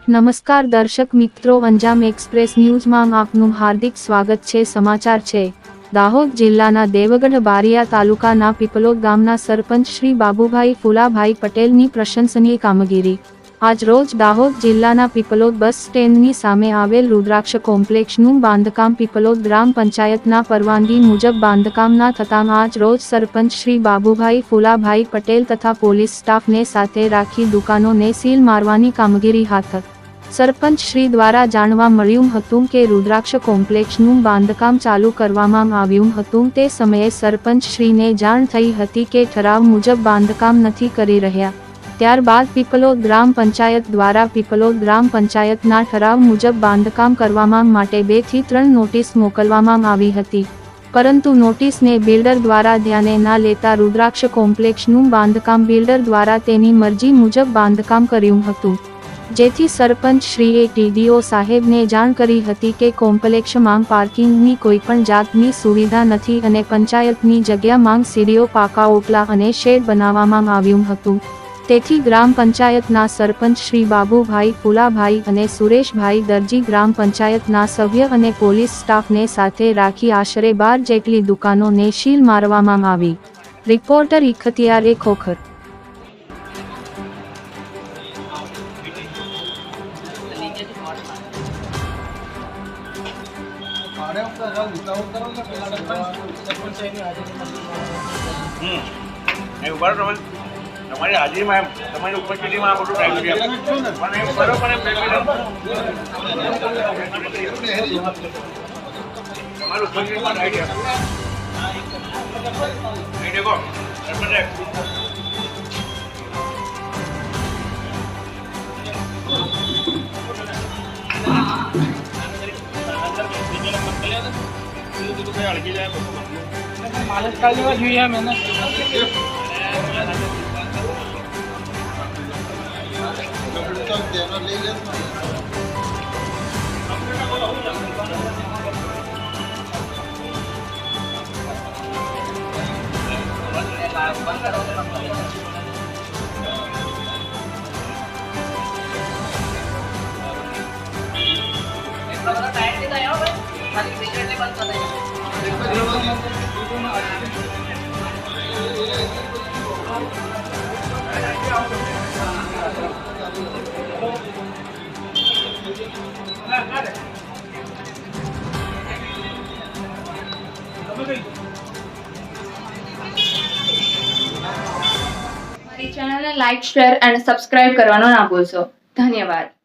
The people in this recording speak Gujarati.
નમસ્કાર દર્શક મિત્રો, અંજામ એક્સપ્રેસ ન્યૂઝમાં આપનું હાર્દિક સ્વાગત છે। સમાચાર છે દાહોદ જિલ્લાના દેવગઢ બારિયા તાલુકાના પીપલોદ ગામના સરપંચ શ્રી બાબુભાઈ ફુલાભાઈ પટેલની પ્રશંસનીય કામગીરી। આજ રોજ દાહોદ જિલ્લાના પીપલોદ બસ સ્ટેન્ડની સામે આવેલ રુદ્રાક્ષ કોમ્પ્લેક્સનું બાંધકામ પીપલોદ ગ્રામ પંચાયતના પરવાનગી મુજબ બાંધકામ ના થતાં આજ રોજ સરપંચ શ્રી બાબુભાઈ ફુલાભાઈ પટેલ તથા પોલીસ સ્ટાફને સાથે રાખી દુકાનોને સીલ મારવાની કામગીરી હાથ ધરી। સરપંચ શ્રી દ્વારા જાણવા મળ્યું હતું કે રુદ્રાક્ષ કોમ્પ્લેક્સનું બાંધકામ ચાલુ કરવામાં આવ્યું હતું તે સમયે સરપંચ શ્રીને જાણ થઈ હતી કે ઠરાવ મુજબ બાંધકામ નથી કરી રહ્યા। ત્યારબાદ પીપલોદ ગ્રામ પંચાયત દ્વારા પીપલોદ ગ્રામ પંચાયતના ઠરાવ મુજબ બાંધકામ કરવામાં માટે 2 થી 3 નોટિસ મોકલવામાં આવી હતી, પરંતુ નોટિસને બિલ્ડર દ્વારા ધ્યાને ના લેતા રુદ્રાક્ષ કોમ્પ્લેક્સનું બાંધકામ બિલ્ડર દ્વારા તેની મરજી મુજબ બાંધકામ કર્યું હતું, જેથી સરપંચ શ્રીએ ટીડીઓ સાહેબને જાણ કરી હતી કે કોમ્પ્લેક્સમાં પાર્કિંગની કોઈપણ જાતની સુવિધા નથી અને પંચાયતની જગ્યામાં સીડીઓ, પાકા ઓટલા અને શેડ બનાવવામાં આવ્યું હતું। તેથી ગ્રામ પંચાયતના સરપંચ શ્રી બાબુભાઈ ફુલાભાઈ અને સુરેશભાઈ દરજી ગ્રામ પંચાયતના સભ્ય અને પોલીસ સ્ટાફને સાથે રાખી આશરે 12 જેટલી દુકાનોને સીલ મારવામાં આવી। રિપોર્ટર ઇખતિયાર ખોખર। તમારી હાજરીમાં તમારી ઉપસ્થિતિમાં આ બધું ટાઈમ છે પણ એમ કરો પણ તમારી ઉપસ્થિતિમાં ટાઈમ છે દેખો मालिक का लेवा જોઈએ मैंने चैनल ने लाइक, शेयर एंड सब्सक्राइब करवानो ना भूलशो। धन्यवाद।